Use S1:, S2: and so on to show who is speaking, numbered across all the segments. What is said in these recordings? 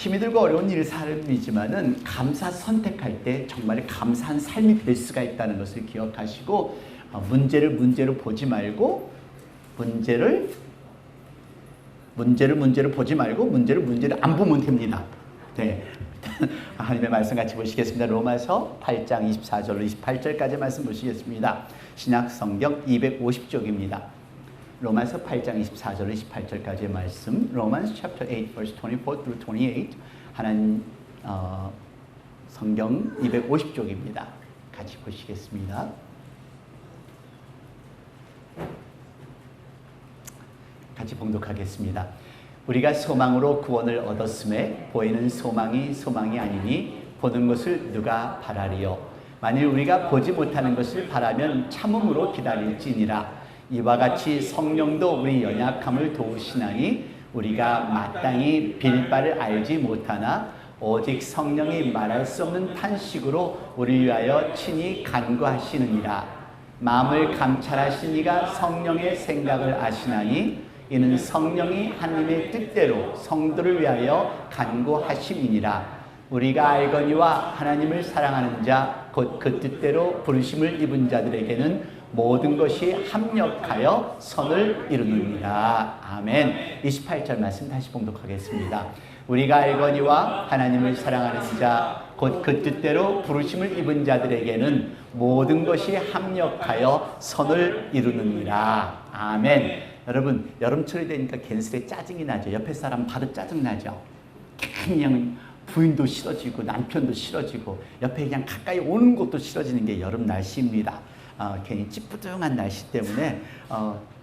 S1: 힘이 들고 어려운 일을 삶이지만은 감사 선택할 때 정말 감사한 삶이 될 수가 있다는 것을 기억하시고 문제를 보지 말고 문제를 보지 말고 문제를 안 보면 됩니다. 네. 하나님의 말씀 같이 보시겠습니다. 로마서 8장 24절로 28절까지 말씀 보시겠습니다. 신약 성경 250쪽입니다. 로마서 8장 24절로 28절까지의 말씀, Romans chapter 8 verse 24 through 28, 하나님 성경 250쪽입니다. 같이 보시겠습니다. 같이 봉독하겠습니다. 우리가 소망으로 구원을 얻었음에 보이는 소망이 아니니 보는 것을 누가 바라리요. 만일 우리가 보지 못하는 것을 바라면 참음으로 기다릴지니라. 이와 같이 성령도 우리 연약함을 도우시나니 우리가 마땅히 빌 바를 알지 못하나 오직 성령이 말할 수 없는 탄식으로 우리를 위하여 친히 간구하시느니라. 마음을 감찰하신 이가 성령의 생각을 아시나니 이는 성령이 하나님의 뜻대로 성도를 위하여 간구하심이니라. 우리가 알거니와 하나님을 사랑하는 자 곧 그 뜻대로 부르심을 입은 자들에게는 모든 것이 합력하여 선을 이루느니라. 아멘. 28절 말씀 다시 봉독하겠습니다. 우리가 알거니와 하나님을 사랑하는 자 곧 그 뜻대로 부르심을 입은 자들에게는 모든 것이 합력하여 선을 이루느니라. 아멘. 여러분, 여름철이 되니까 괜스레 짜증이 나죠. 옆에 사람 봐도 짜증 나죠. 그냥 부인도 싫어지고 남편도 싫어지고 옆에 그냥 가까이 오는 것도 싫어지는 게 여름 날씨입니다. 괜히 찌뿌둥한 날씨 때문에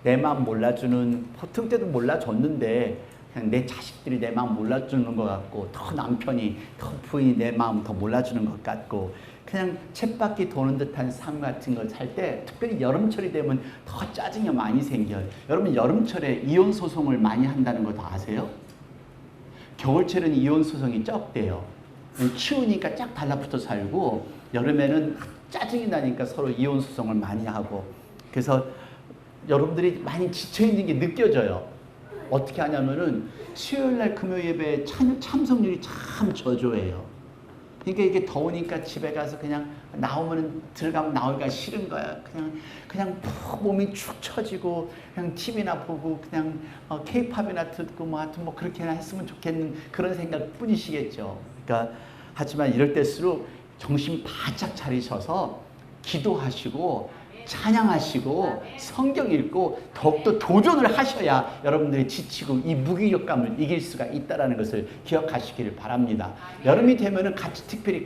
S1: 내 마음 몰라주는, 보통 때도 몰라줬는데 그냥 내 자식들이 내 마음 몰라주는 것 같고 더 남편이 더 부인이 내 마음 더 몰라주는 것 같고 그냥 쳇바퀴 도는 듯한 삶 같은 걸 살 때 특별히 여름철이 되면 더 짜증이 많이 생겨요. 여러분 여름철에 이혼 소송을 많이 한다는 거 다 아세요? 겨울철에는 이혼 소송이 적대요. 추우니까 쫙 달라붙어 살고 여름에는 짜증이 나니까 서로 이혼 소송을 많이 하고 그래서 여러분들이 많이 지쳐있는 게 느껴져요. 어떻게 하냐면은 수요일날 금요 예배 참석률이 참 저조해요. 그러니까 이게 더우니까 집에 가서 그냥 들어가면 나오기가 싫은 거야. 그냥 푹 몸이 축 처지고 그냥 TV나 보고 그냥 K-팝이나 듣고 하여튼 그렇게나 했으면 좋겠는 그런 생각뿐이시겠죠. 그러니까 하지만 이럴 때일수록 정신 바짝 차리셔서 기도하시고 찬양하시고 성경 읽고 더욱더 도전을 하셔야 여러분들이 지치고 이 무기력감을 이길 수가 있다는 것을 기억하시기를 바랍니다. 여름이 되면은 특별히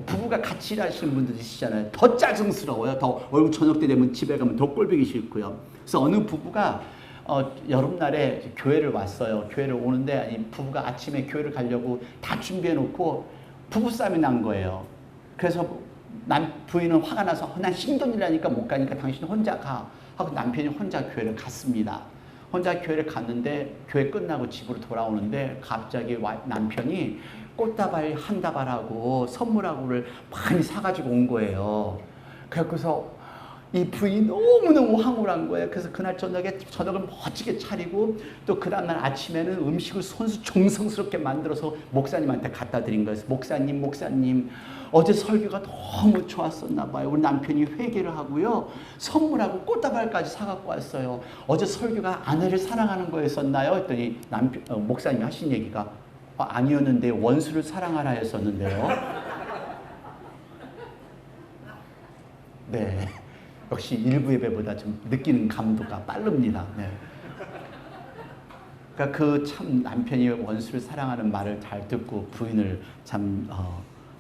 S1: 부부가 같이 일하시는 분들 있으시잖아요. 더 짜증스러워요. 더 얼굴 저녁 때 되면 집에 가면 더 꼴보기 싫고요. 그래서 어느 부부가 여름날에 교회를 왔어요. 교회를 오는데 부부가 아침에 교회를 가려고 다 준비해 놓고 부부싸움이 난 거예요. 그래서 부인은 화가 나서 난 신경질나니까 못 가니까 당신 혼자 가 하고 남편이 혼자 교회를 갔습니다. 혼자 교회를 갔는데 교회 끝나고 집으로 돌아오는데 갑자기 남편이 꽃다발 한 다발하고 선물하고를 많이 사가지고 온 거예요. 그래서 이 부인이 너무너무 황홀한 거예요. 그래서 그날 저녁을 멋지게 차리고 또 그 다음날 아침에는 음식을 손수 정성스럽게 만들어서 목사님한테 갖다 드린 거예요. 목사님 어제 설교가 너무 좋았었나 봐요. 우리 남편이 회개를 하고요. 선물하고 꽃다발까지 사갖고 왔어요. 어제 설교가 아내를 사랑하는 거였었나요? 했더니 목사님이 하신 얘기가 아니었는데 원수를 사랑하라 했었는데요. 네. 역시 일부 예배보다 좀 느끼는 감도가 빠릅니다. 네. 그러니까 참 남편이 원수를 사랑하는 말을 잘 듣고 부인을 참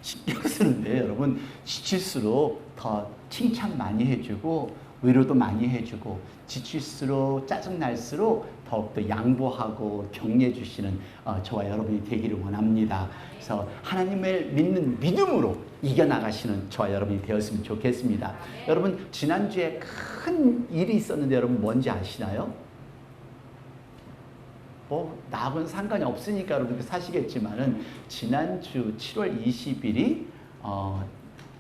S1: 신경 쓰는데 여러분 지칠수록 더 칭찬 많이 해주고 위로도 많이 해주고 지칠수록 짜증날수록 더욱더 양보하고 격려해 주시는 저와 여러분이 되기를 원합니다. 그래서 하나님을 믿는 믿음으로 이겨나가시는 저와 여러분이 되었으면 좋겠습니다. 여러분 지난주에 큰 일이 있었는데 여러분 뭔지 아시나요? 나하고는 상관이 없으니까 여러분 사시겠지만은 지난주 7월 20일이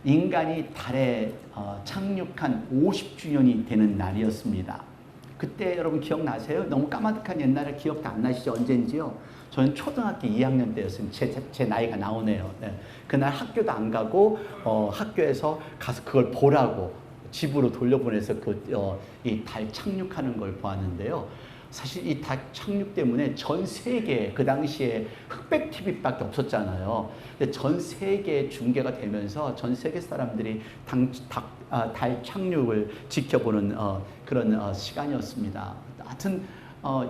S1: 인간이 달에 착륙한 50주년이 되는 날이었습니다. 그때 여러분 기억나세요? 너무 까마득한 옛날에 기억도 안 나시죠? 언젠지요? 저는 초등학교 2학년 때였으니 제 나이가 나오네요. 네. 그날 학교도 안 가고 학교에서 가서 그걸 보라고 집으로 돌려보내서 이 달 착륙하는 걸 보았는데요. 사실 이 달 착륙 때문에 전 세계 그 당시에 흑백 TV밖에 없었잖아요. 근데 전 세계 중계가 되면서 전 세계 사람들이 달 착륙을 지켜보는 그런 시간이었습니다. 하여튼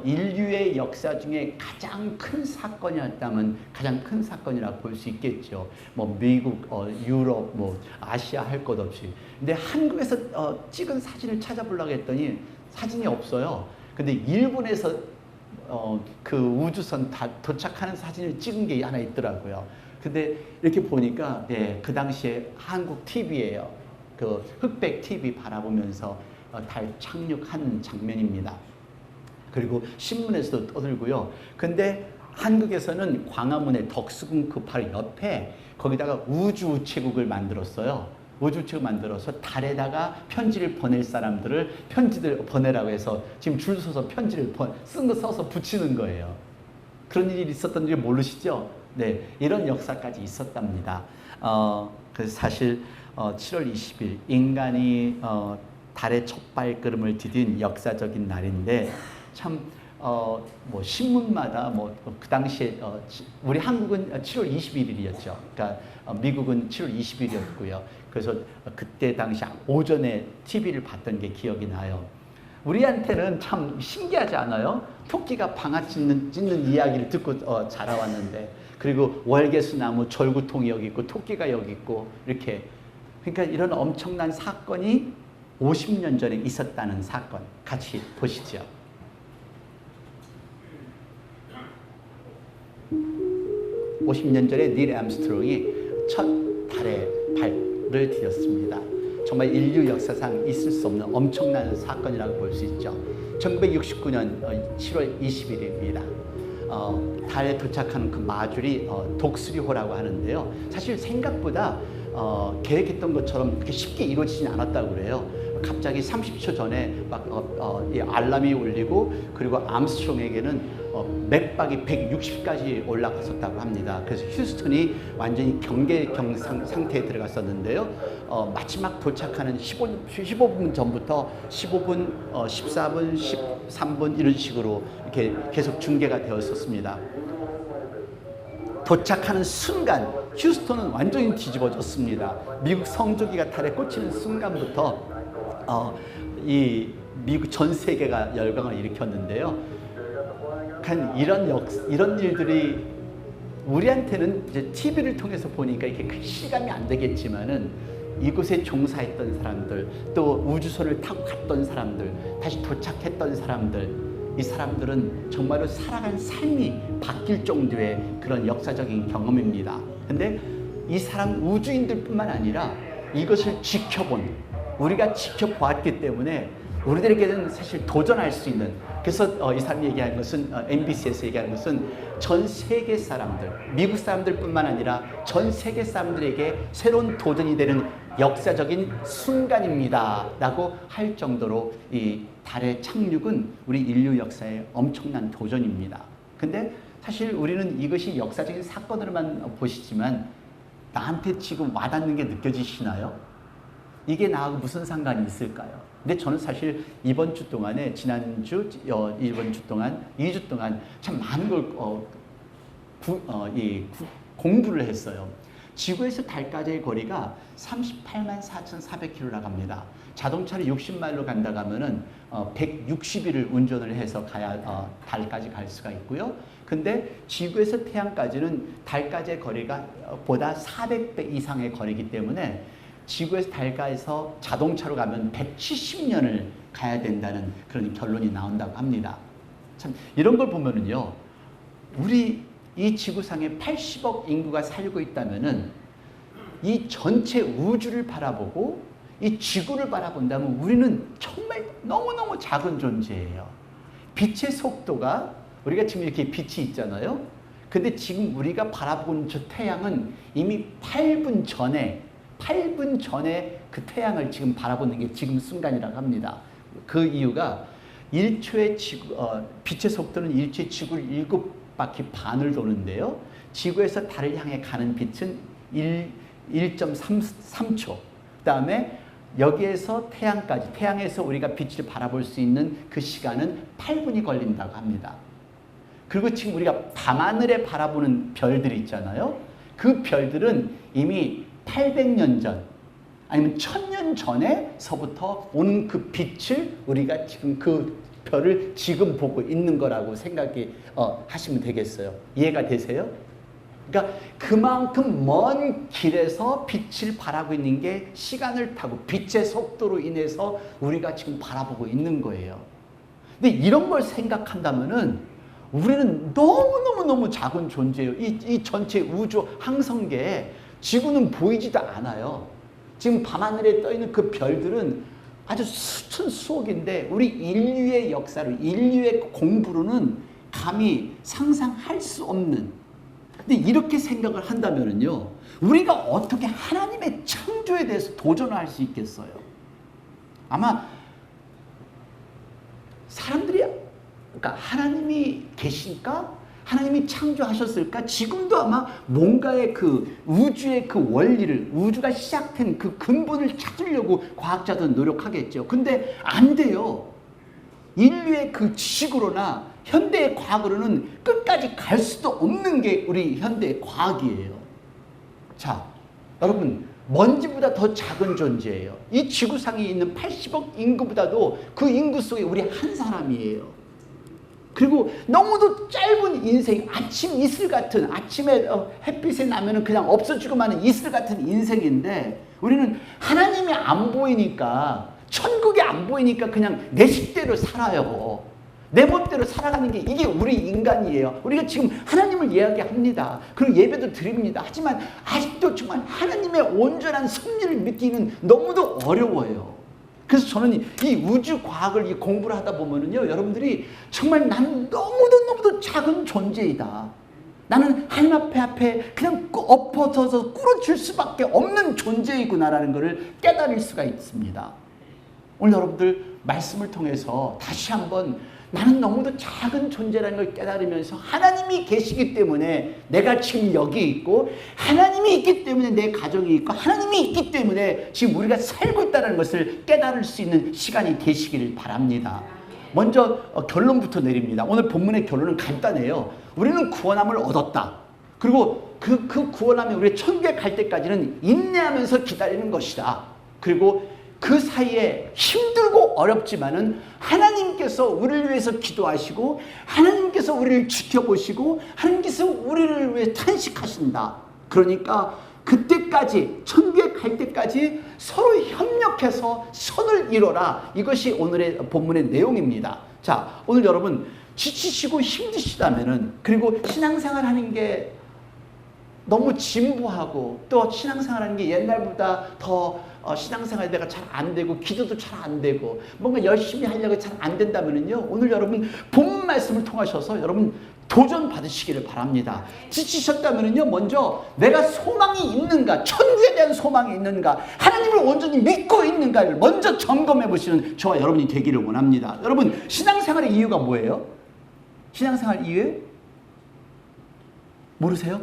S1: 인류의 역사 중에 가장 큰 사건이었다면 가장 큰 사건이라고 볼 수 있겠죠. 뭐 미국, 유럽, 뭐 아시아 할 것 없이. 근데 한국에서 찍은 사진을 찾아보려고 했더니 사진이 없어요. 근데 일본에서 그 우주선 도착하는 사진을 찍은 게 하나 있더라고요. 근데 이렇게 보니까 그 당시에 한국 TV예요. 그 흑백 TV 바라보면서 달 착륙한 장면입니다. 그리고 신문에서도 떠들고요. 근데 한국에서는 광화문의 덕수궁 그 바로 옆에 거기다가 우주우체국을 만들었어요. 우주우체국 만들어서 달에다가 편지를 보낼 사람들을 편지를 보내라고 해서 지금 줄 서서 편지를 쓴 거 써서 붙이는 거예요. 그런 일이 있었던 줄 모르시죠? 네, 이런 역사까지 있었답니다. 그래서 사실 7월 20일 인간이 달의 첫 발걸음을 디딘 역사적인 날인데 참 뭐 신문마다 뭐 그 당시에 우리 한국은 7월 21일이었죠. 그러니까 미국은 7월 20일이었고요. 그래서 그때 당시 오전에 TV를 봤던 게 기억이 나요. 우리한테는 참 신기하지 않아요? 토끼가 방아 찢는 이야기를 듣고 자라왔는데, 그리고 월계수나무 절구통이 여기 있고 토끼가 여기 있고 이렇게, 그러니까 이런 엄청난 사건이 50년 전에 있었다는 사건 같이 보시죠. 50년 전에 닐 암스트롱이 첫 달에 발을 디뎠습니다. 정말 인류 역사상 있을 수 없는 엄청난 사건이라고 볼 수 있죠. 1969년 7월 20일입니다. 달에 도착하는 그 마줄이 독수리호라고 하는데요. 사실 생각보다 계획했던 것처럼 그렇게 쉽게 이루어지진 않았다고 그래요. 갑자기 30초 전에 막 알람이 울리고, 그리고 암스트롱에게는 맥박이 160까지 올라갔었다고 합니다. 그래서 휴스턴이 완전히 경계경 상태에 들어갔었는데요. 마지막 도착하는 15분 전부터 15분, 14분, 13분 이런 식으로 이렇게 계속 중계가 되었었습니다. 도착하는 순간 휴스턴은 완전히 뒤집어졌습니다. 미국 성조기가 달에 꽂히는 순간부터 이 미국 전 세계가 열광을 일으켰는데요. 이런 일들이 우리한테는 이제 TV를 통해서 보니까 이렇게 실감이 안 되겠지만은, 이곳에 종사했던 사람들, 또 우주선을 타고 갔던 사람들, 다시 도착했던 사람들, 이 사람들은 정말로 살아간 삶이 바뀔 정도의 그런 역사적인 경험입니다. 근데 이 사람 우주인들뿐만 아니라 이것을 우리가 지켜보았기 때문에 우리들에게는 사실 도전할 수 있는, 그래서 이 사람이 얘기하는 것은, MBC에서 얘기하는 것은 전 세계 사람들, 미국 사람들뿐만 아니라 전 세계 사람들에게 새로운 도전이 되는 역사적인 순간입니다 라고 할 정도로 이 달의 착륙은 우리 인류 역사의 엄청난 도전입니다. 근데 사실 우리는 이것이 역사적인 사건으로만 보시지만 나한테 지금 와닿는 게 느껴지시나요? 이게 나하고 무슨 상관이 있을까요? 근데 저는 사실 이번 주 동안에, 지난주, 이번 주 동안, 2주 동안 참 많은 걸 공부를 했어요. 지구에서 달까지의 거리가 38만 4,400km라고 합니다. 자동차를 60마일로 간다고 하면은 160일을 운전을 해서 가야 달까지 갈 수가 있고요. 근데 지구에서 태양까지는 달까지의 거리가 보다 400배 이상의 거리이기 때문에 지구에서 달까지에서 자동차로 가면 170년을 가야 된다는 그런 결론이 나온다고 합니다. 참 이런 걸 보면은요, 우리 이 지구상에 80억 인구가 살고 있다면은 이 전체 우주를 바라보고 이 지구를 바라본다면 우리는 정말 너무너무 작은 존재예요. 빛의 속도가, 우리가 지금 이렇게 빛이 있잖아요. 근데 지금 우리가 바라본 저 태양은 이미 8분 전에 그 태양을 지금 바라보는 게 지금 순간이라고 합니다. 그 이유가 1초의 빛의 속도는 1초의 지구를 바퀴 반을 도는데요. 지구에서 달을 향해 가는 빛은 1.3초. 그 다음에 여기에서 태양까지, 태양에서 우리가 빛을 바라볼 수 있는 그 시간은 8분이 걸린다고 합니다. 그리고 지금 우리가 밤하늘에 바라보는 별들이 있잖아요. 그 별들은 이미 800년 전, 아니면 1000년 전에서부터 오는 그 빛을 우리가 지금 그 별을 지금 보고 있는 거라고 하시면 되겠어요. 이해가 되세요? 그러니까 그만큼 먼 길에서 빛을 바라고 있는 게 시간을 타고 빛의 속도로 인해서 우리가 지금 바라보고 있는 거예요. 근데 이런 걸 생각한다면은 우리는 너무너무 작은 존재예요. 이 전체 우주 항성계에 지구는 보이지도 않아요. 지금 밤하늘에 떠있는 그 별들은 아주 수천 수억인데 우리 인류의 역사로, 인류의 공부로는 감히 상상할 수 없는. 근데 이렇게 생각을 한다면요, 우리가 어떻게 하나님의 창조에 대해서 도전을 할 수 있겠어요? 아마 사람들이, 그러니까 하나님이 계실까? 하나님이 창조하셨을까? 지금도 아마 뭔가의 그 우주의 그 원리를, 우주가 시작된 그 근본을 찾으려고 과학자들은 노력하겠죠. 근데 안 돼요. 인류의 그 지식으로나 현대의 과학으로는 끝까지 갈 수도 없는 게 우리 현대의 과학이에요. 자, 여러분, 먼지보다 더 작은 존재예요. 이 지구상에 있는 80억 인구보다도 그 인구 속에 우리 한 사람이에요. 그리고 너무도 짧은 인생, 아침 이슬 같은, 아침에 햇빛에 나면은 그냥 없어지고 마는 이슬 같은 인생인데, 우리는 하나님이 안 보이니까, 천국이 안 보이니까 그냥 내 식대로 살아요. 내 멋대로 살아가는 게 이게 우리 인간이에요. 우리가 지금 하나님을 이야기합니다. 그리고 예배도 드립니다. 하지만 아직도 정말 하나님의 온전한 섭리를 믿기는 너무도 어려워요. 그래서 저는 이 우주 과학을 공부를 하다 보면은요, 여러분들이 정말 나는 너무도 작은 존재이다. 나는 하나님 앞에 그냥 엎어져서 꾸러질 수밖에 없는 존재이구나라는 것을 깨달을 수가 있습니다. 오늘 여러분들 말씀을 통해서 다시 한번 나는 너무도 작은 존재라는 걸 깨달으면서 하나님이 계시기 때문에 내가 지금 여기 있고, 하나님이 있기 때문에 내 가정이 있고, 하나님이 있기 때문에 지금 우리가 살고 있다는 것을 깨달을 수 있는 시간이 되시기를 바랍니다. 먼저 결론부터 내립니다. 오늘 본문의 결론은 간단해요. 우리는 구원함을 얻었다. 그리고 그 구원함이 우리 천국에 갈 때까지는 인내하면서 기다리는 것이다. 그리고 그 사이에 힘들고 어렵지만은 하나님께서 우리를 위해서 기도하시고, 하나님께서 우리를 지켜보시고, 하나님께서 우리를 위해 탄식하신다. 그러니까 그때까지, 천국에 갈 때까지 서로 협력해서 선을 이뤄라. 이것이 오늘의 본문의 내용입니다. 자, 오늘 여러분 지치시고 힘드시다면은, 그리고 신앙생활 하는 게 너무 진부하고, 또 신앙생활 하는 게 옛날보다 더 신앙생활이 내가 잘 안 되고, 기도도 잘 안 되고, 뭔가 열심히 하려고 잘 안 된다면요, 오늘 여러분 본문 말씀을 통하셔서 여러분 도전 받으시기를 바랍니다. 지치셨다면요, 먼저 내가 소망이 있는가, 천국에 대한 소망이 있는가, 하나님을 온전히 믿고 있는가를 먼저 점검해 보시는 저와 여러분이 되기를 원합니다. 여러분, 신앙생활의 이유가 뭐예요? 신앙생활 이유 모르세요?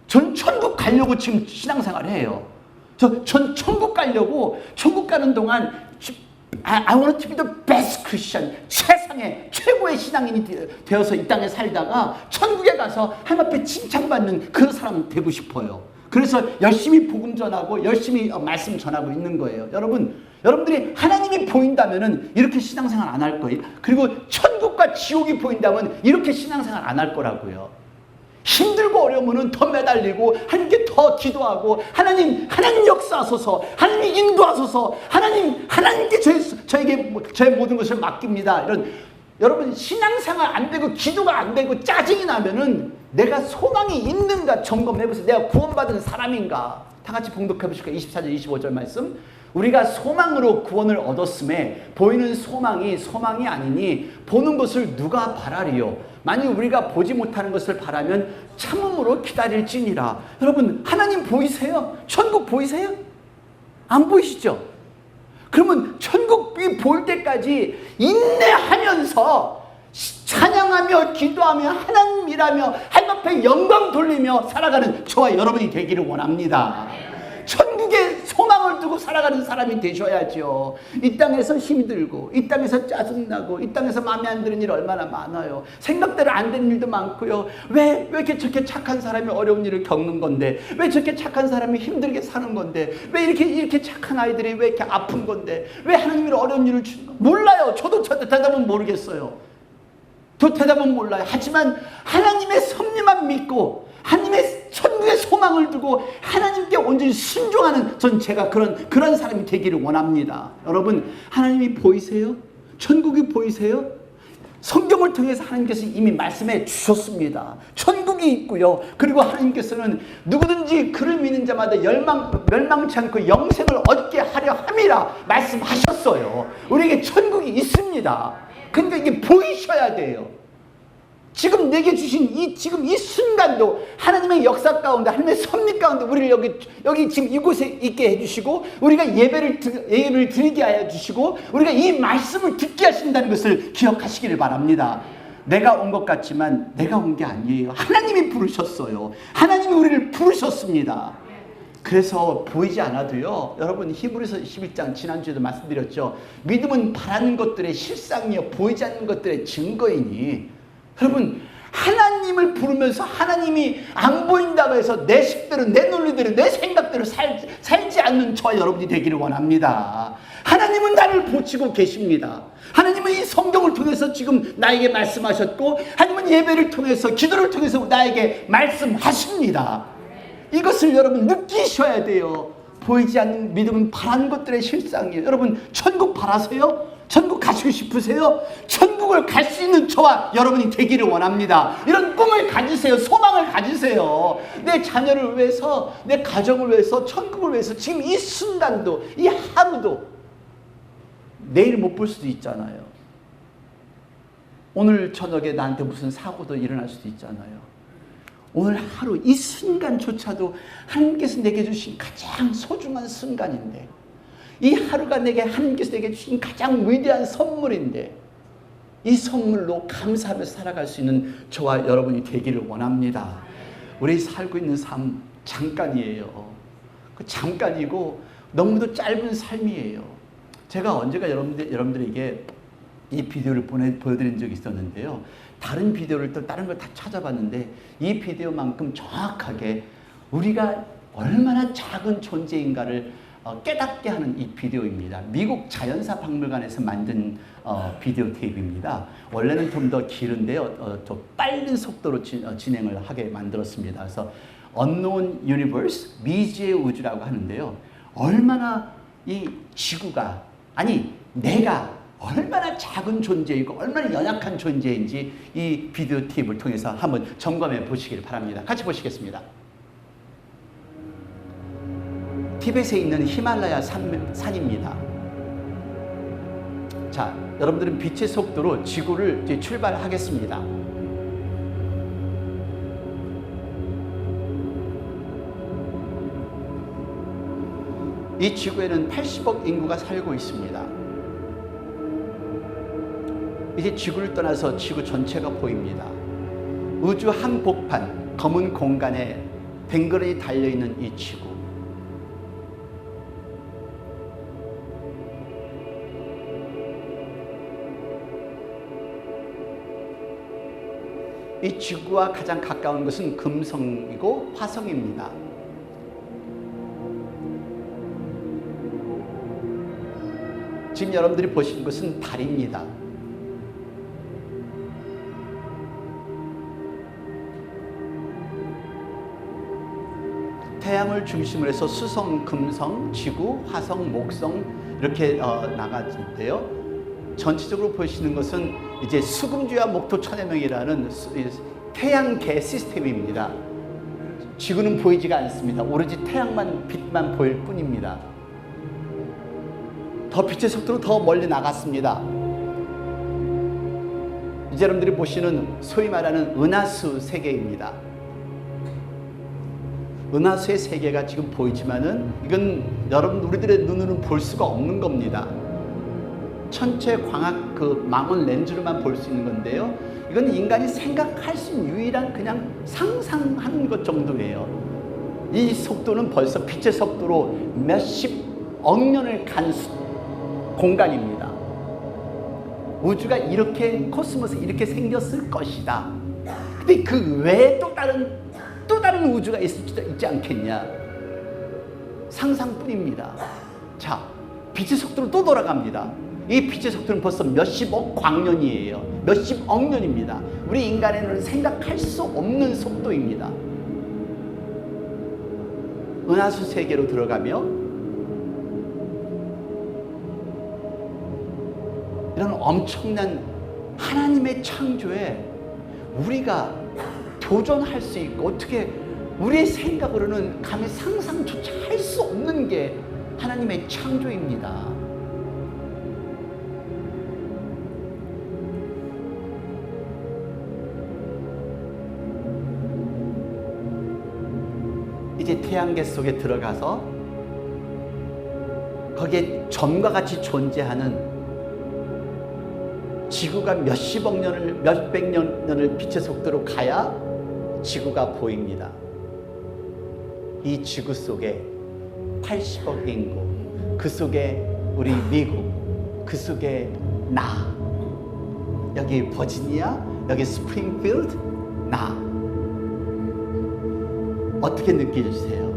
S1: 전 천국 가려고 지금 신앙생활을 해요. 전 천국 가려고, 천국 가는 동안 I want to be the best Christian, 세상의 최고의 신앙인이 되어서 이 땅에 살다가 천국에 가서 하나님 앞에 칭찬받는 그런 사람 되고 싶어요. 그래서 열심히 복음 전하고 열심히 말씀 전하고 있는 거예요. 여러분들이 하나님이 보인다면은 이렇게 신앙생활 안 할 거예요. 그리고 천국과 지옥이 보인다면 이렇게 신앙생활 안 할 거라고요. 힘들고 어려우면 더 매달리고, 하나님께 더 기도하고, 하나님 역사하소서, 하나님 인도하소서, 하나님께 저에게 저의 모든 것을 맡깁니다. 여러분, 신앙생활 안 되고 기도가 안 되고 짜증이 나면은 내가 소망이 있는가 점검해보세요. 내가 구원받은 사람인가? 다 같이 봉독해 보실까요? 24절 25절 말씀. 우리가 소망으로 구원을 얻었음에 보이는 소망이 아니니 보는 것을 누가 바라리요? 만일 우리가 보지 못하는 것을 바라면 참음으로 기다릴지니라. 여러분, 하나님 보이세요? 천국 보이세요? 안 보이시죠? 그러면 천국이 보일 때까지 인내하면서 찬양하며 기도하며 하나님 일하며 하나님 앞에 영광 돌리며 살아가는 저와 여러분이 되기를 원합니다. 천국의 소망을 두고 살아가는 사람이 되셔야죠. 이 땅에서 힘들고 이 땅에서 짜증나고 이 땅에서 마음에 안 드는 일 얼마나 많아요. 생각대로 안 되는 일도 많고요. 왜 이렇게 저렇게 착한 사람이 어려운 일을 겪는 건데, 왜 저렇게 착한 사람이 힘들게 사는 건데, 왜 이렇게 착한 아이들이 왜 이렇게 아픈 건데, 왜 하나님이 어려운 일을 주는 거 몰라요. 저도 대답은 모르겠어요. 대답은 몰라요. 하지만 하나님의 섭리만 믿고 하나님의 천국의 소망을 두고 하나님께 온전히 순종하는 제가 그런 사람이 되기를 원합니다. 여러분, 하나님이 보이세요? 천국이 보이세요? 성경을 통해서 하나님께서 이미 말씀해 주셨습니다. 천국이 있고요. 그리고 하나님께서는 누구든지 그를 믿는 자마다 멸망치 않고 영생을 얻게 하려 함이라 말씀하셨어요. 우리에게 천국이 있습니다. 그러니까 이게 보이셔야 돼요. 지금 내게 주신 지금 이 순간도 하나님의 역사 가운데, 하나님의 섭리 가운데 우리를 여기 지금 이곳에 있게 해주시고, 우리가 예배를 드리게 하여 주시고, 우리가 이 말씀을 듣게 하신다는 것을 기억하시기를 바랍니다. 내가 온 것 같지만 내가 온 게 아니에요. 하나님이 부르셨어요. 하나님이 우리를 부르셨습니다. 그래서 보이지 않아도요, 여러분, 히브리서 11장 지난주에도 말씀드렸죠. 믿음은 바라는 것들의 실상이요 보이지 않는 것들의 증거이니, 여러분, 하나님을 부르면서 하나님이 안 보인다고 해서 내 식대로, 내 논리대로, 내 생각대로 살지 않는 저와 여러분이 되기를 원합니다. 하나님은 나를 보시고 계십니다. 하나님은 이 성경을 통해서 지금 나에게 말씀하셨고, 하나님은 예배를 통해서, 기도를 통해서 나에게 말씀하십니다. 이것을 여러분 느끼셔야 돼요. 보이지 않는 믿음은 바라는 것들의 실상이에요. 여러분, 천국 바라세요? 천국 가시고 싶으세요? 천국을 갈 수 있는 저와 여러분이 되기를 원합니다. 이런 꿈을 가지세요. 소망을 가지세요. 내 자녀를 위해서, 내 가정을 위해서, 천국을 위해서 지금 이 순간도, 이 하루도 내일 못 볼 수도 있잖아요. 오늘 저녁에 나한테 무슨 사고도 일어날 수도 있잖아요. 오늘 하루 이 순간조차도 하나님께서 내게 주신 가장 소중한 순간인데, 이 하루가 하나님께서 내게 주신 가장 위대한 선물인데, 이 선물로 감사하며 살아갈 수 있는 저와 여러분이 되기를 원합니다. 우리 살고 있는 삶 잠깐이에요. 그 잠깐이고 너무도 짧은 삶이에요. 제가 언제가 여러분들에게 이 비디오를 보여드린 적이 있었는데요. 다른 비디오를 또 다른 걸 다 찾아봤는데 이 비디오만큼 정확하게 우리가 얼마나 작은 존재인가를 깨닫게 하는 이 비디오입니다. 미국 자연사 박물관에서 만든 비디오 테이프입니다. 원래는 좀 더 길은데요, 더 빠른 속도로 진행을 하게 만들었습니다. 그래서 Unknown Universe, 미지의 우주라고 하는데요. 얼마나 이 지구가, 아니 내가 얼마나 작은 존재이고 얼마나 연약한 존재인지 이 비디오 테이프를 통해서 한번 점검해 보시기를 바랍니다. 같이 보시겠습니다. 티벳에 있는 히말라야 산입니다. 자, 여러분들은 빛의 속도로 지구를 이제 출발하겠습니다. 이 지구에는 80억 인구가 살고 있습니다. 이제 지구를 떠나서 지구 전체가 보입니다. 우주 한복판, 검은 공간에 댕그러니 달려있는 이 지구. 이 지구와 가장 가까운 것은 금성이고 화성입니다. 지금 여러분들이 보시는 것은 달입니다. 태양을 중심으로 해서 수성, 금성, 지구, 화성, 목성 이렇게 나가는데요. 전체적으로 보시는 것은 이제 수금주와 목토 천해명이라는 태양계 시스템입니다. 지구는 보이지가 않습니다. 오로지 태양만 빛만 보일 뿐입니다. 더 빛의 속도로 더 멀리 나갔습니다. 이제 여러분들이 보시는 소위 말하는 은하수 세계입니다. 은하수의 세계가 지금 보이지만은 이건 여러분 우리들의 눈으로는 볼 수가 없는 겁니다. 천체 광학 그 망원 렌즈로만 볼 수 있는 건데요. 이건 인간이 생각할 수 있는 유일한 그냥 상상하는 것 정도예요. 이 속도는 벌써 빛의 속도로 몇십억 년을 간 공간입니다. 우주가 이렇게, 코스모스 이렇게 생겼을 것이다. 근데 그 외에 또 다른 우주가 있지 않겠냐? 상상뿐입니다. 자, 빛의 속도로 또 돌아갑니다. 이 빛의 속도는 벌써 몇십억 광년이에요. 몇십억 년입니다. 우리 인간에는 생각할 수 없는 속도입니다. 은하수 세계로 들어가며 이런 엄청난 하나님의 창조에 우리가 도전할 수 있고, 어떻게 우리의 생각으로는 감히 상상조차 할 수 없는 게 하나님의 창조입니다. 이제 태양계 속에 들어가서 거기에 점과 같이 존재하는 지구가 몇십억 년을, 몇백 년을 빛의 속도로 가야 지구가 보입니다. 이 지구 속에 80억 인구, 그 속에 우리 미국, 그 속에 나, 여기 버지니아, 여기 스프링필드, 나. 어떻게 느껴지세요?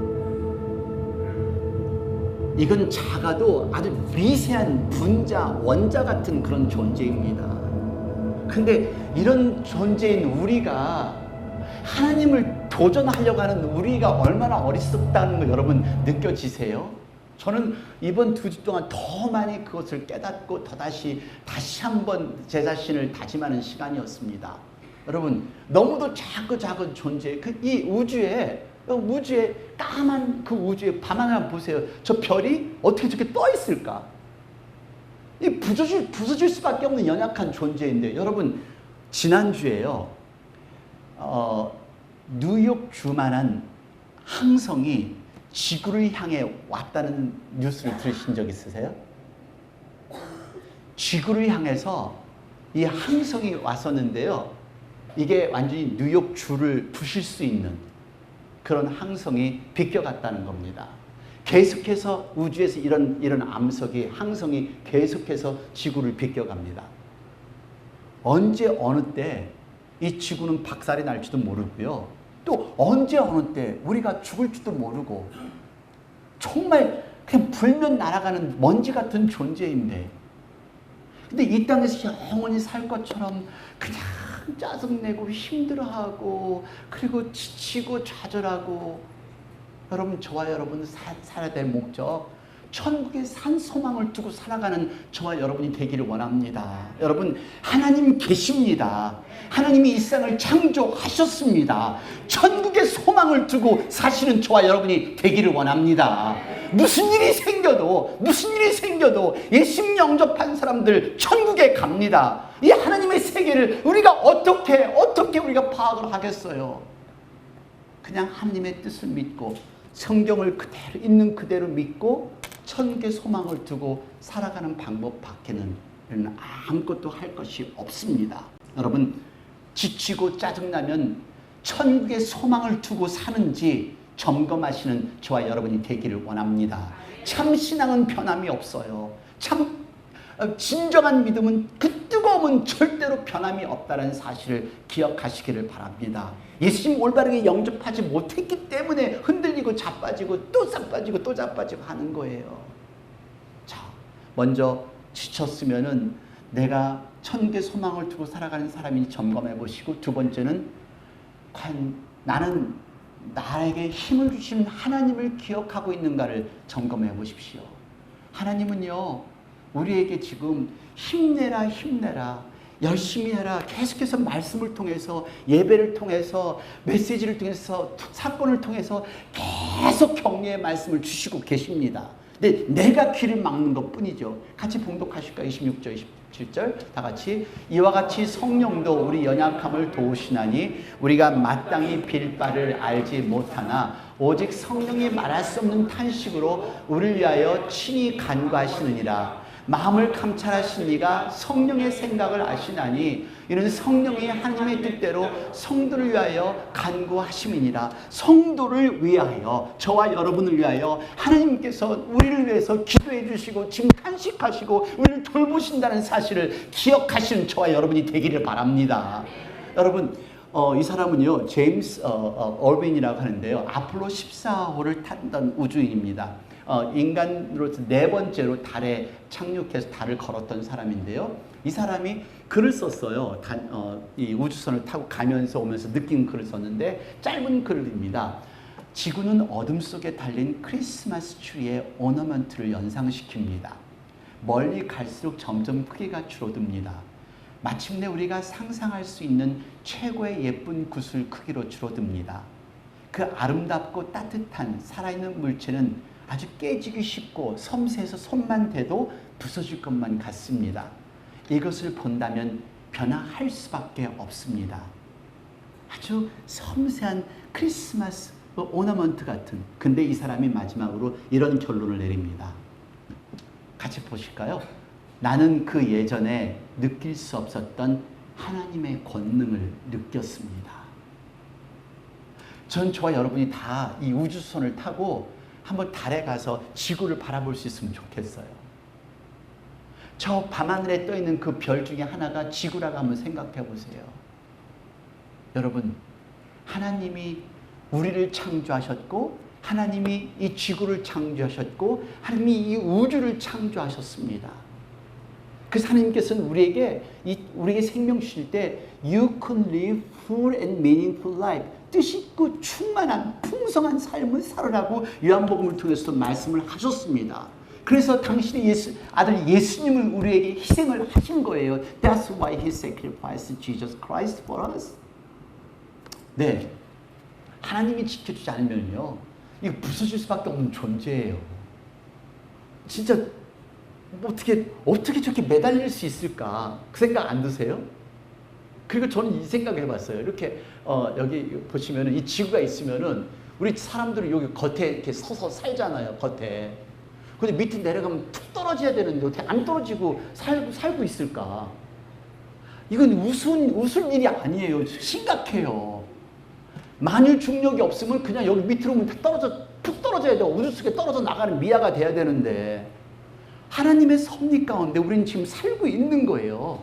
S1: 이건 작아도 아주 미세한 분자, 원자 같은 그런 존재입니다. 근데 이런 존재인 우리가, 하나님을 도전하려고 하는 우리가 얼마나 어리석다는 거 여러분 느껴지세요? 저는 이번 2주 동안 더 많이 그것을 깨닫고 다시 한번 제 자신을 다짐하는 시간이었습니다. 여러분, 너무도 작은 존재, 이 우주에 까만 그 우주에 밤 하나 보세요. 저 별이 어떻게 저렇게 떠 있을까? 이 부서질 수밖에 없는 연약한 존재인데, 여러분, 지난주에요, 뉴욕주만한 항성이 지구를 향해 왔다는 뉴스를 들으신 적 있으세요? 지구를 향해서 이 항성이 왔었는데요, 이게 완전히 뉴욕주를 부실 수 있는 그런 항성이 비껴갔다는 겁니다. 계속해서 우주에서 이런 암석이, 항성이 계속해서 지구를 비껴갑니다. 언제 어느 때 이 지구는 박살이 날지도 모르고요, 또 언제 어느 때 우리가 죽을지도 모르고, 정말 그냥 불면 날아가는 먼지 같은 존재인데, 근데 이 땅에서 영원히 살 것처럼 그냥 짜증내고 힘들어하고, 그리고 지치고 좌절하고, 여러분, 저와 여러분은 살아야 될 목적, 천국에 산 소망을 두고 살아가는 저와 여러분이 되기를 원합니다. 여러분, 하나님 계십니다. 하나님이 이 세상을 창조하셨습니다. 천국의 소망을 두고 사시는 저와 여러분이 되기를 원합니다. 무슨 일이 생겨도 예수님 영접한 사람들 천국에 갑니다. 이 하나님의 세계를 우리가 어떻게 우리가 파악을 하겠어요? 그냥 하나님의 뜻을 믿고 성경을 그대로 있는 그대로 믿고 천국의 소망을 두고 살아가는 방법 밖에는 아무것도 할 것이 없습니다. 여러분, 지치고 짜증나면 천국의 소망을 두고 사는지 점검하시는 저와 여러분이 되기를 원합니다. 참 신앙은 변함이 없어요. 참 진정한 믿음은, 그 뜨거움은 절대로 변함이 없다는 사실을 기억하시기를 바랍니다. 예수님 올바르게 영접하지 못했기 때문에 흔들리고 자빠지고 또 자빠지고 또 자빠지고 하는 거예요. 자, 먼저 지쳤으면은 내가 천국의 소망을 두고 살아가는 사람인지 점검해 보시고, 두 번째는 과연 나는 나에게 힘을 주신 하나님을 기억하고 있는가를 점검해 보십시오. 하나님은요, 우리에게 지금 힘내라, 열심히 해라, 계속해서 말씀을 통해서, 예배를 통해서, 메시지를 통해서, 사건을 통해서 계속 격려의 말씀을 주시고 계십니다. 근데 내가 귀를 막는 것 뿐이죠. 같이 봉독하실까요? 26절, 27절 다 같이. 이와 같이 성령도 우리 연약함을 도우시나니 우리가 마땅히 빌 바를 알지 못하나 오직 성령이 말할 수 없는 탄식으로 우리를 위하여 친히 간구하시느니라. 마음을 감찰하신 이가 성령의 생각을 아시나니 이는 성령이 하나님의 뜻대로 성도를 위하여 간구하심이니라. 성도를 위하여, 저와 여러분을 위하여 하나님께서 우리를 위해서 기도해 주시고 지금 탄식하시고 우리를 돌보신다는 사실을 기억하시는 저와 여러분이 되기를 바랍니다. 여러분, 이 사람은요, 제임스 얼빈이라고 하는데요, 아폴로 14호를 탔던 우주인입니다. 인간으로서 4번째로 달에 착륙해서 달을 걸었던 사람인데요, 이 사람이 글을 썼어요. 이 우주선을 타고 가면서 오면서 느낀 글을 썼는데, 짧은 글입니다. 지구는 어둠 속에 달린 크리스마스 트리의 오너먼트를 연상시킵니다. 멀리 갈수록 점점 크기가 줄어듭니다. 마침내 우리가 상상할 수 있는 최고의 예쁜 구슬 크기로 줄어듭니다. 그 아름답고 따뜻한 살아있는 물체는 아주 깨지기 쉽고 섬세해서 손만 대도 부서질 것만 같습니다. 이것을 본다면 변화할 수밖에 없습니다. 아주 섬세한 크리스마스 오너먼트 같은. 근데 이 사람이 마지막으로 이런 결론을 내립니다. 같이 보실까요? 나는 그 예전에 느낄 수 없었던 하나님의 권능을 느꼈습니다. 전 저와 여러분이 다 이 우주선을 타고 한번 달에 가서 지구를 바라볼 수 있으면 좋겠어요. 저 밤하늘에 떠있는 그 별 중에 하나가 지구라고 한번 생각해 보세요. 여러분, 하나님이 우리를 창조하셨고, 하나님이 이 지구를 창조하셨고, 하나님이 이 우주를 창조하셨습니다. 그래서 하나님께서는 우리에게 생명 주실 때 You can live full and meaningful life, 뜻 있고 충만한 풍성한 삶을 살으라고 요한복음을 통해서 말씀을 하셨습니다. 그래서 당신의 아들 예수님을 우리에게 희생을 하신 거예요. That's why he sacrificed Jesus Christ for us. 네, 하나님이 지켜주지 않으면요, 이거 부서질 수밖에 없는 존재예요. 진짜 어떻게 저렇게 매달릴 수 있을까? 그 생각 안 드세요? 그리고 저는 이 생각을 해봤어요. 이렇게 여기 보시면은 이 지구가 있으면은 우리 사람들은 여기 겉에 이렇게 서서 살잖아요. 겉에. 근데 밑에 내려가면 툭 떨어져야 되는데 어떻게 안 떨어지고 살고 있을까? 이건 웃을 일이 아니에요. 심각해요. 만일 중력이 없으면 그냥 여기 밑으로 오면 툭 떨어져야 돼요. 우주 속에 떨어져 나가는 미아가 돼야 되는데, 하나님의 섭리 가운데 우리는 지금 살고 있는 거예요.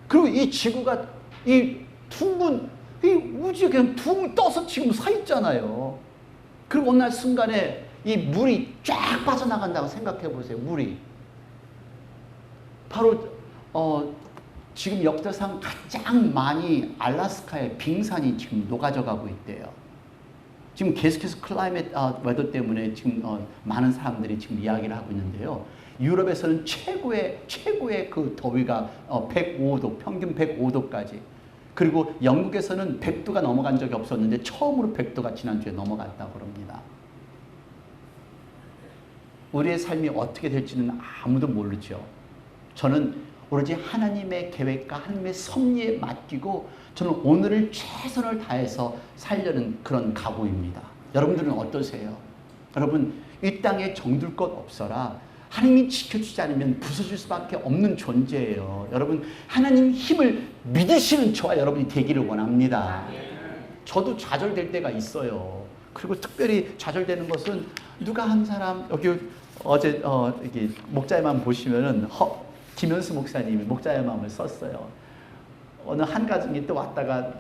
S1: 그리고 이 지구가 이 우주에 그냥 둥 떠서 지금 서 있잖아요. 그리고 어느 날 순간에 이 물이 쫙 빠져나간다고 생각해 보세요. 물이. 바로 지금 역사상 가장 많이 알래스카의 빙산이 지금 녹아져 가고 있대요. 지금 계속해서 클라이밋 웨더 때문에 지금 많은 사람들이 지금 이야기를 하고 있는데요. 유럽에서는 최고의 그 더위가 105도, 평균 105도까지. 그리고 영국에서는 100도가 넘어간 적이 없었는데 처음으로 100도가 지난주에 넘어갔다고 합니다. 우리의 삶이 어떻게 될지는 아무도 모르죠. 저는 오로지 하나님의 계획과 하나님의 섭리에 맡기고 저는 오늘을 최선을 다해서 살려는 그런 각오입니다. 여러분들은 어떠세요? 여러분, 이 땅에 정들 것 없어라. 하나님이 지켜주지 않으면 부서질 수밖에 없는 존재예요. 여러분, 하나님 힘을 믿으시는 저와 여러분이 되기를 원합니다. 저도 좌절될 때가 있어요. 그리고 특별히 좌절되는 것은 누가 한 사람, 여기 어제 이게 목자의 마음 보시면은 김현수 목사님이 목자의 마음을 썼어요. 어느 한 가정이 또 왔다가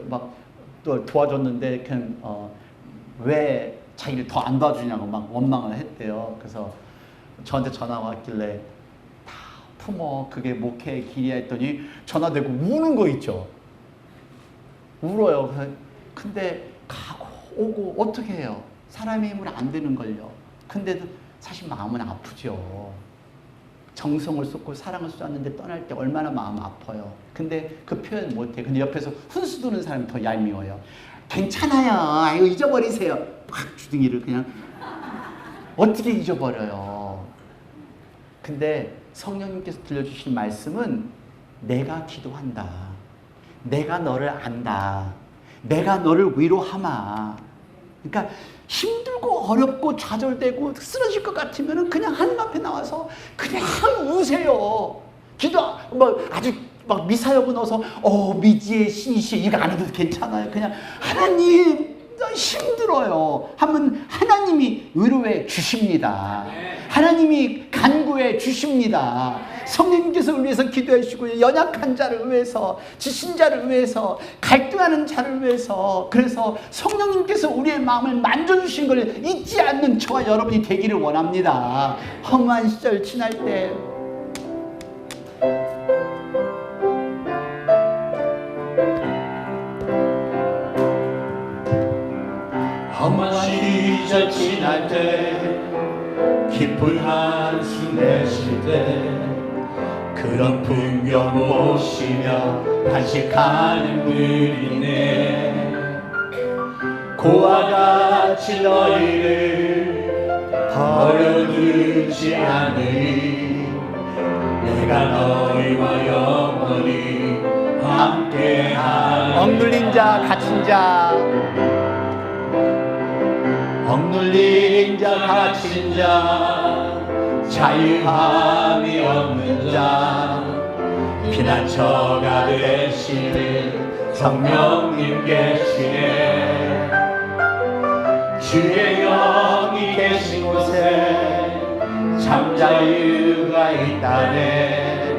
S1: 막 또 도와줬는데 그냥 왜 자기를 더 안 도와주냐고 막 원망을 했대요. 그래서 저한테 전화 왔길래 다 부모 그게 목회의 길이야 했더니 전화되고 우는 거 있죠. 울어요. 근데 가고 오고 어떻게 해요? 사람의 힘으로 안 되는 걸요. 근데도 사실 마음은 아프죠. 정성을 쏟고 사랑을 쏟았는데 떠날 때 얼마나 마음 아파요. 근데 그 표현 못해. 근데 옆에서 훈수 두는 사람이 더 얄미워요. 괜찮아요. 아이고 잊어버리세요. 팍 주둥이를 그냥 어떻게 잊어버려요. 근데 성령님께서 들려주신 말씀은 내가 기도한다. 내가 너를 안다. 내가 너를 위로하마. 그러니까 힘들고 어렵고 좌절되고 쓰러질 것 같으면 그냥 하나님 앞에 나와서 그냥 우세요. 기도 뭐 아주 막 미사여분 어서 미지의 신이시 이거 안 해도 괜찮아요. 그냥 하나님 힘들어요 하면 하나님이 위로해 주십니다. 하나님이 간구해 주십니다. 성령님께서 위해서 기도해 주시고 연약한 자를 위해서, 지친 자를 위해서, 갈등하는 자를 위해서, 그래서 성령님께서 우리의 마음을 만져주신 걸 잊지 않는 저와 여러분이 되기를 원합니다. 허무한 시절 지날 때 험한 시절 지날 때 깊은 한숨 내쉴 때 그런 풍경 보시며 간식하는 분이네. 고와 같이 너희를 버려두지 않으리. 내가 너희와 영원히 함께하리. 억눌린 자 갇힌 자, 억눌린 자 갇힌 자, 자유함이 없는 자, 피난처가 되시는 성령님 계시네. 주의 영이 계신 곳에 참 자유가 있다네.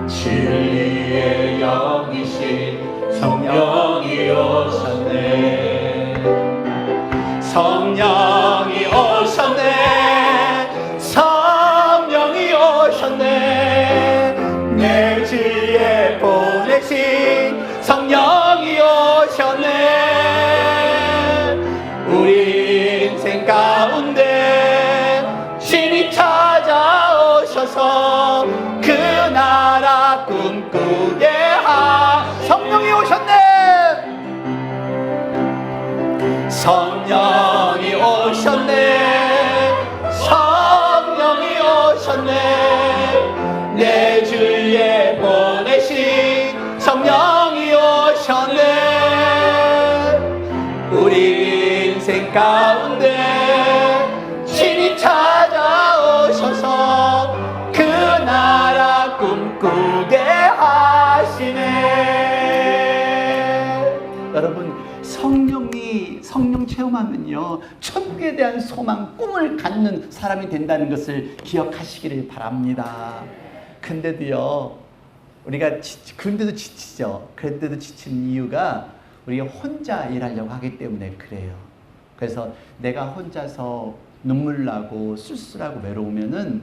S1: 진리의 영이신 성령이 오셨네. 성령이 오셨네. 성령이 오셨네. 내 주위에 보내신 성령이 오셨네. 우리 인생 가운데 신이 찾아오셔서 그 나라 꿈꾸게 성령이 오셨네. 성령이 오셨네. 성령이 오셨네. 내 주위에 보내신 성령이 오셨네. 우리 인생 가운데 신이 찾아오셔서 그 나라 꿈꾸게 하시네. 여러분, 성령 체험하면요, 천국에 대한 소망, 꿈을 갖는 사람이 된다는 것을 기억하시기를 바랍니다. 근데도요, 우리가 그런데도 지치죠. 그런데도 지치는 이유가 우리가 혼자 일하려고 하기 때문에 그래요. 그래서 내가 혼자서 눈물 나고 쓸쓸하고 외로우면은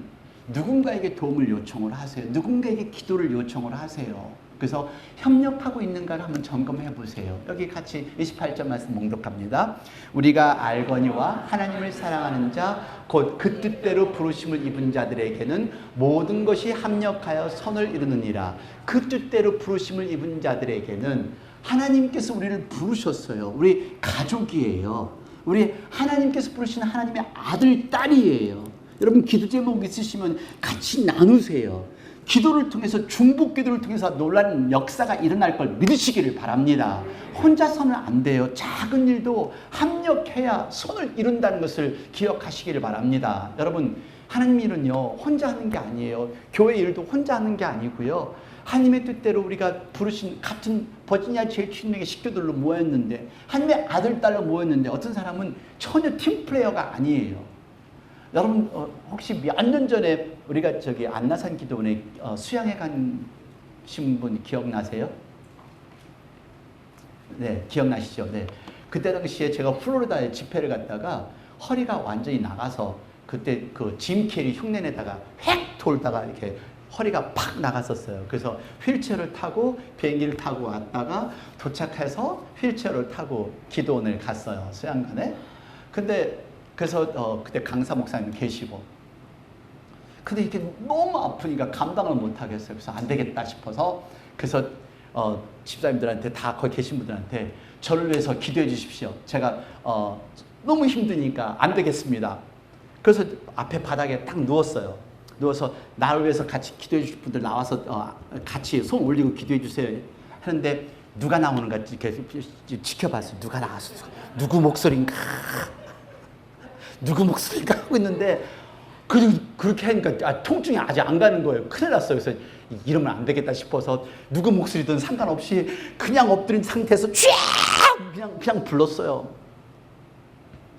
S1: 누군가에게 도움을 요청을 하세요. 누군가에게 기도를 요청을 하세요. 그래서 협력하고 있는가를 한번 점검해 보세요. 여기 같이 28절 말씀 봉독합니다. 우리가 알거니와 하나님을 사랑하는 자 곧 그 뜻대로 부르심을 입은 자들에게는 모든 것이 합력하여 선을 이루느니라. 그 뜻대로 부르심을 입은 자들에게는 하나님께서 우리를 부르셨어요. 우리 가족이에요. 우리 하나님께서 부르신 하나님의 아들, 딸이에요. 여러분, 기도 제목 있으시면 같이 나누세요. 기도를 통해서, 중보 기도를 통해서 놀라운 역사가 일어날 걸 믿으시기를 바랍니다. 혼자서는 안 돼요. 작은 일도 합력해야 손을 이룬다는 것을 기억하시기를 바랍니다. 여러분, 하나님 일은요, 혼자 하는 게 아니에요. 교회 일도 혼자 하는 게 아니고요. 하나님의 뜻대로 우리가 부르신 같은 버지니아 제7명의 식구들로 모였는데, 하나님의 아들, 딸로 모였는데, 어떤 사람은 전혀 팀플레이어가 아니에요. 여러분, 혹시 몇 년 전에 우리가 저기 안나산 기도원에 수양회 가신 분 기억나세요? 네, 기억나시죠? 네. 그때 당시에 제가 플로리다에 집회를 갔다가 허리가 완전히 나가서 그때 그 짐 캐리 흉내내다가 획 돌다가 이렇게 허리가 팍 나갔었어요. 그래서 휠체어를 타고 비행기를 타고 왔다가 도착해서 휠체어를 타고 기도원을 갔어요. 수양관에. 근데 그래서 그때 강사 목사님 계시고, 근데 이렇게 너무 아프니까 감당을 못 하겠어요. 그래서 안 되겠다 싶어서, 그래서 집사님들한테, 다 거기 계신 분들한테 저를 위해서 기도해 주십시오. 제가 너무 힘드니까 안 되겠습니다. 그래서 앞에 바닥에 딱 누웠어요. 누워서 나를 위해서 같이 기도해 주실 분들 나와서 같이 손 올리고 기도해 주세요 하는데, 누가 나오는가 이렇게 지켜봤어요. 누가 나왔어? 누구 목소리인가? 누구 목소리인가 하고 있는데, 그렇게 하니까 통증이 아직 안 가는 거예요. 큰일 났어요. 그래서 이러면 안 되겠다 싶어서 누구 목소리든 상관없이 그냥 엎드린 상태에서 쫙 그냥 불렀어요.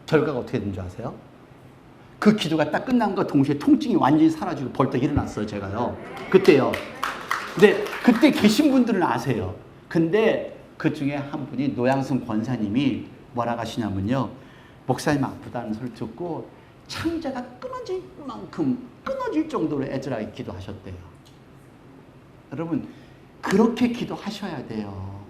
S1: 결과가 어떻게 된 줄 아세요? 그 기도가 딱 끝난 거 동시에 통증이 완전히 사라지고 벌떡 일어났어요. 제가요. 그때요. 근데 그때 계신 분들은 아세요. 근데 그 중에 한 분이 노양승 권사님이 뭐라고 하시냐면요. 목사님 아프다는 소리를 듣고 창자가 끊어질 만큼 끊어질 정도로 애절하게 기도하셨대요. 여러분 그렇게 기도하셔야 돼요.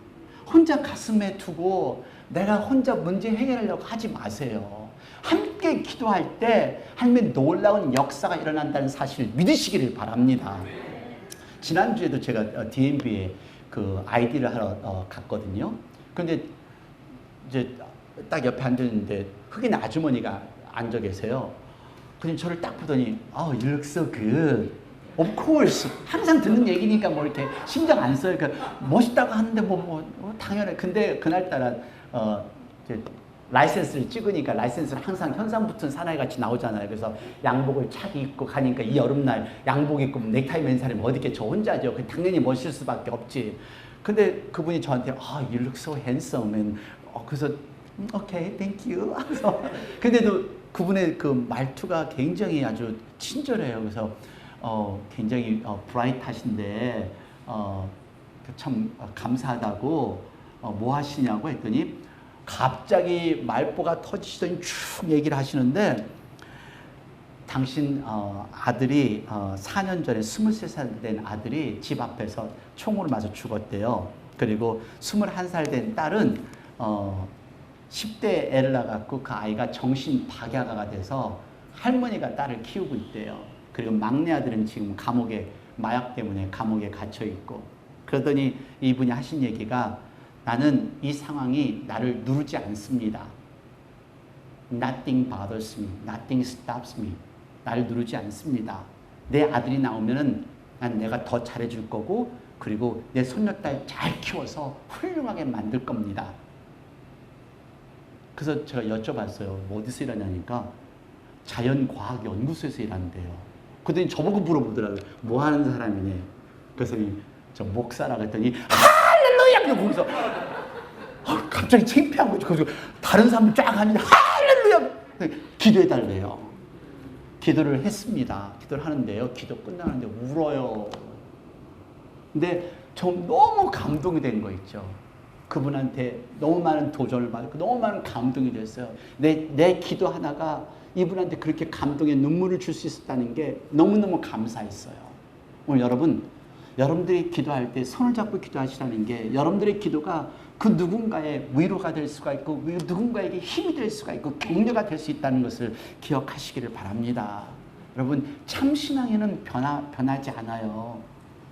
S1: 혼자 가슴에 두고 내가 혼자 문제 해결하려고 하지 마세요. 함께 기도할 때 하나님의 놀라운 역사가 일어난다는 사실을 믿으시기를 바랍니다. 지난주에도 제가 DMB에 그 아이디를 하러 갔거든요. 그런데 이제 딱 옆에 앉았는데 흑인 아주머니가 앉아 계세요. 근데 저를 딱 보더니 Oh, you look so good. Of course. 항상 듣는 얘기니까 뭐 이렇게 신경 안 써요. 그러니까 멋있다고 하는데 당연해. 근데 그날따라 이제 라이센스를 찍으니까 라이센스를 항상 현상 붙은 사나이 같이 나오잖아요. 그래서 양복을 착 입고 가니까 이 여름날 양복 입고 넥타이 맨 사람이 어디 있게 저 혼자죠. 당연히 멋있을 수밖에 없지. 근데 그분이 저한테 You look so handsome. And, 그래서 Okay, thank you. 근데도 그분의 그 말투가 굉장히 아주 친절해요. 그래서 굉장히 브라이트하신데 참 감사하다고 뭐 하시냐고 했더니 갑자기 말보가 터지시더니 쭉 얘기를 하시는데 당신 아들이 4년 전에 23살 된 아들이 집 앞에서 총으로 맞아 죽었대요. 그리고 21살 된 딸은 10대 애를 낳았고 그 아이가 정신 박약아가 돼서 할머니가 딸을 키우고 있대요. 그리고 막내 아들은 지금 감옥에 마약 때문에 감옥에 갇혀 있고 그러더니 이분이 하신 얘기가 나는 이 상황이 나를 누르지 않습니다. Nothing bothers me. Nothing stops me. 나를 누르지 않습니다. 내 아들이 나오면은 난 내가 더 잘해줄 거고 그리고 내 손녀딸 잘 키워서 훌륭하게 만들 겁니다. 그래서 제가 여쭤봤어요. 뭐 어디서 일하냐니까 자연과학연구소에서 일한대요. 그랬더니 저보고 물어보더라고요. 뭐 하는 사람이니? 그래서 저 목사라고 했더니 할렐루야! 거기서 갑자기 창피한 거죠. 그래서 다른 사람들 쫙 하는데 할렐루야! 기도해달래요. 기도를 했습니다. 기도를 하는데요. 기도 끝나는데 울어요. 근데 저 너무 감동이 된 거 있죠. 그분한테 너무 많은 도전을 받고 너무 많은 감동이 됐어요. 내 기도 하나가 이분한테 그렇게 감동의 눈물을 줄 수 있었다는 게 너무너무 감사했어요. 오늘 여러분들이 기도할 때 손을 잡고 기도하시라는 게 여러분들의 기도가 그 누군가의 위로가 될 수가 있고 누군가에게 힘이 될 수가 있고 격려가 될 수 있다는 것을 기억하시기를 바랍니다. 여러분 참 신앙에는 변하지 않아요.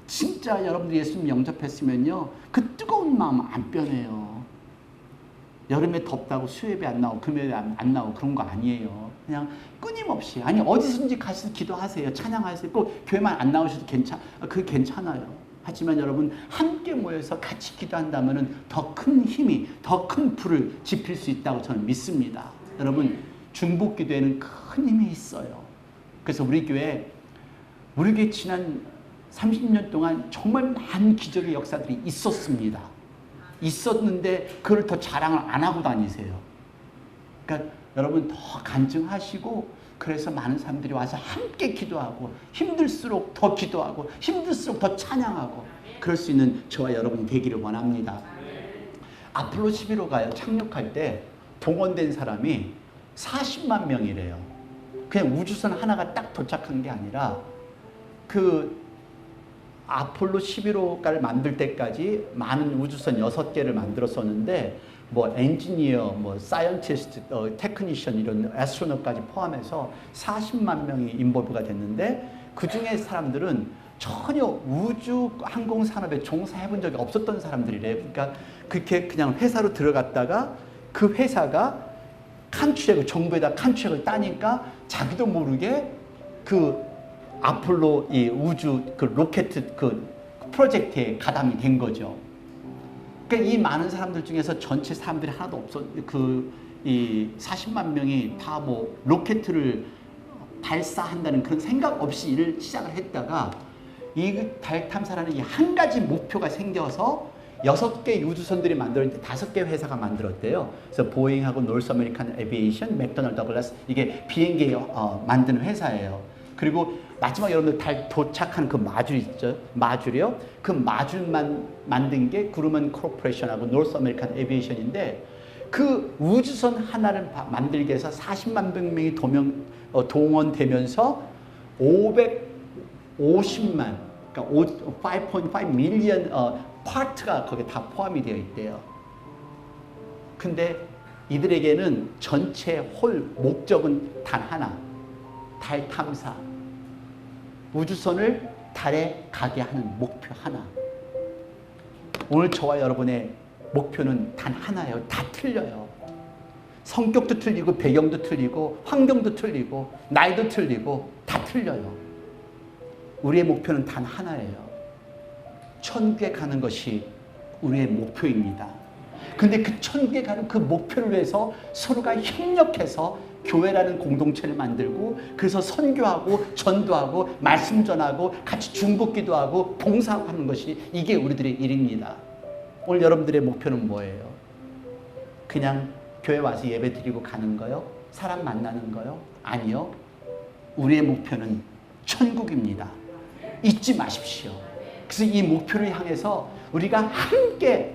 S1: 진짜 여러분들이 예수님 영접했으면요 그 뜨거운 마음 안 변해요. 여름에 덥다고 수요예배 안 나오고 금요일에 안 나오고 그런 거 아니에요. 그냥 끊임없이 어디든지 가서 기도하세요. 찬양하세요. 꼭 교회만 안 나오셔도 그게 괜찮아요. 하지만 여러분 함께 모여서 같이 기도한다면 더 큰 힘이 더 큰 불을 지필 수 있다고 저는 믿습니다. 여러분 중보 기도에는 큰 힘이 있어요. 그래서 우리 교회 지난 30년 동안 정말 많은 기적의 역사들이 있었습니다. 있었는데 그걸 더 자랑을 안 하고 다니세요. 그러니까 여러분 더 간증하시고 그래서 많은 사람들이 와서 함께 기도하고 힘들수록 더 기도하고 힘들수록 더 찬양하고 그럴 수 있는 저와 여러분이 되기를 원합니다. 아폴로 11호가 착륙할 때 동원된 사람이 40만 명이래요. 그냥 우주선 하나가 딱 도착한 게 아니라 그 아폴로 11호가를 만들 때까지 많은 우주선 6개를 만들었었는데 뭐 엔지니어, 뭐 사이언티스트, 테크니션 이런 애스트로넛까지 포함해서 40만 명이 인볼브가 됐는데 그 중에 사람들은 전혀 우주 항공 산업에 종사해 본 적이 없었던 사람들이래요. 그러니까 그렇게 그냥 회사로 들어갔다가 그 회사가 정부에다 칸트랙을 따니까 자기도 모르게 그 아폴로 이 우주 그 로켓 그 프로젝트에 가담이 된 거죠. 그러니까 이 많은 사람들 중에서 전체 사람들이 하나도 이 40만 명이 다 뭐 로켓을 발사한다는 그런 생각 없이 일을 시작을 했다가 이 달 탐사라는 이 한 가지 목표가 생겨서 6개 우주선들이 만들었는데 5개 회사가 만들었대요. 그래서 보잉하고 노스 아메리칸 에비에이션, 맥도날드 더글라스, 이게 비행기 만드는 회사예요. 그리고 마지막 여러분들 달 도착하는 그 마줄 있죠? 마줄이요. 그 마줄만 만든 게 그루먼 코퍼레이션하고 노스 아메리칸 에비에이션인데 그 우주선 하나를 만들기 위해서 40만 명이 동원되면서 550만, 그러니까 5.5 밀리언 파트가 거기에 다 포함이 되어 있대요. 근데 이들에게는 전체 홀 목적은 단 하나, 달 탐사, 우주선을 달에 가게 하는 목표 하나. 오늘 저와 여러분의 목표는 단 하나예요. 다 틀려요. 성격도 틀리고 배경도 틀리고 환경도 틀리고 나이도 틀리고 다 틀려요. 우리의 목표는 단 하나예요. 천국에 가는 것이 우리의 목표입니다. 근데 그 천국에 가는 그 목표를 위해서 서로가 협력해서 교회라는 공동체를 만들고 그래서 선교하고 전도하고 말씀 전하고 같이 중보기도 하고 봉사하고 하는 것이 이게 우리들의 일입니다. 오늘 여러분들의 목표는 뭐예요? 그냥 교회 와서 예배 드리고 가는 거요? 사람 만나는 거요? 아니요. 우리의 목표는 천국입니다. 잊지 마십시오. 그래서 이 목표를 향해서 우리가 함께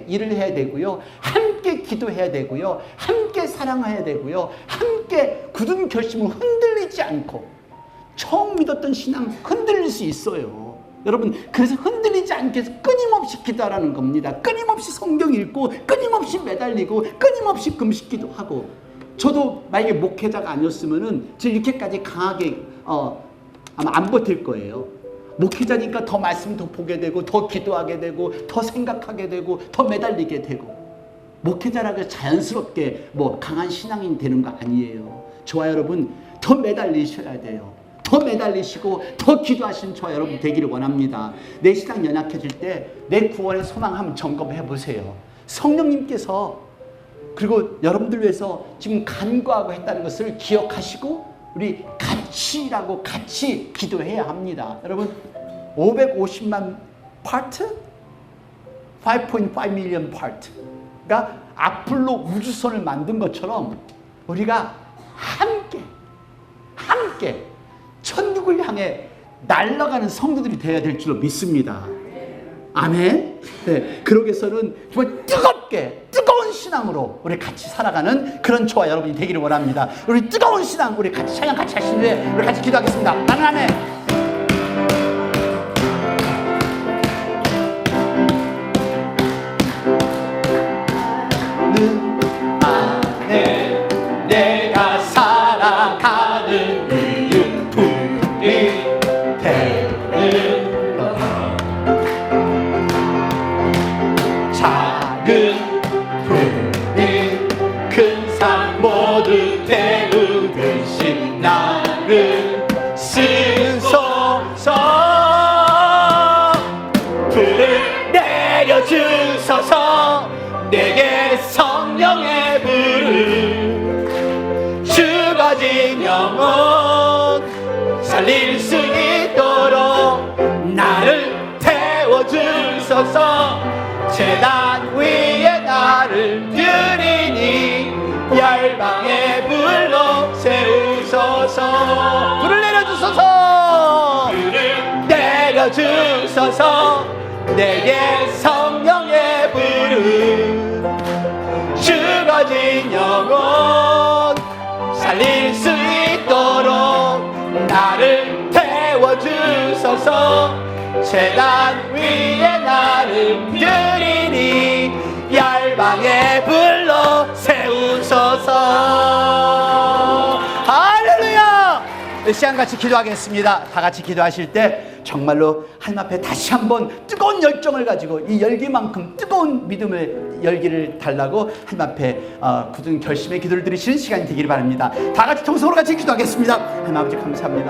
S1: 일을 해야 되고요. 함께 기도해야 되고요. 함께 사랑해야 되고요. 함께 굳은 결심을 흔들리지 않고 처음 믿었던 신앙 흔들릴 수 있어요. 여러분, 그래서 흔들리지 않게 해서 끊임없이 기도하라는 겁니다. 끊임없이 성경 읽고 끊임없이 매달리고 끊임없이 금식기도 하고. 저도 만약에 목회자가 아니었으면은 저 이렇게까지 강하게 아마 안 버틸 거예요. 목회자니까 더 말씀 더 보게 되고 더 기도하게 되고 더 생각하게 되고 더 매달리게 되고. 목회자라고 자연스럽게 뭐 강한 신앙인 되는 거 아니에요. 저와 여러분 더 매달리셔야 돼요. 더 매달리시고 더 기도하시는 저와 여러분 되기를 원합니다. 내 신앙 연약해질 때 내 구원의 소망 한번 점검해 보세요. 성령님께서 그리고 여러분들 위해서 지금 간구하고 했다는 것을 기억하시고 우리 같이 일하고 같이 기도해야 합니다. 여러분 550만 파트? 5.5 밀리언 파트가 아폴로 우주선을 만든 것처럼 우리가 함께 천국을 향해 날아가는 성도들이 되어야 될 줄로 믿습니다. 아멘. 네, 그러기 위해서는 정말 뜨거운 신앙으로 우리 같이 살아가는 그런 저와 여러분이 되기를 원합니다. 우리 뜨거운 신앙 우리 같이 찬양 같이 하시는데 우리 같이 기도하겠습니다. 나는 아멘. 내가 살아가는 이유 불이 되는 작은 불이 큰 산 모두 태우듯이 나를 쓰소서. 불을 내려주소서. 내게 성령의 불을 죽어진 영혼 살릴 수 있도록 나를 태워주소서. 제단 위에 나를 드리니 열방의 불로 세우소서. 불을 내려주소서. 불을 내려주소서. 내게 성령의 불을 죽어진 영혼 살릴 수 있도록 나를 태워주소서. 제단 위에 나를 드리니 열방의 불로 세우소서. 할렐루야. 이 시간 같이 기도하겠습니다. 다 같이 기도하실 때 정말로 하나님 앞에 다시 한번 뜨거운 열정을 가지고 이 열기만큼 뜨거운 믿음의 열기를 달라고 하나님 앞에 굳은 결심의 기도를 드리시는 시간이 되기를 바랍니다. 다 같이 통성으로 같이 기도하겠습니다. 하나님 아버지 감사합니다.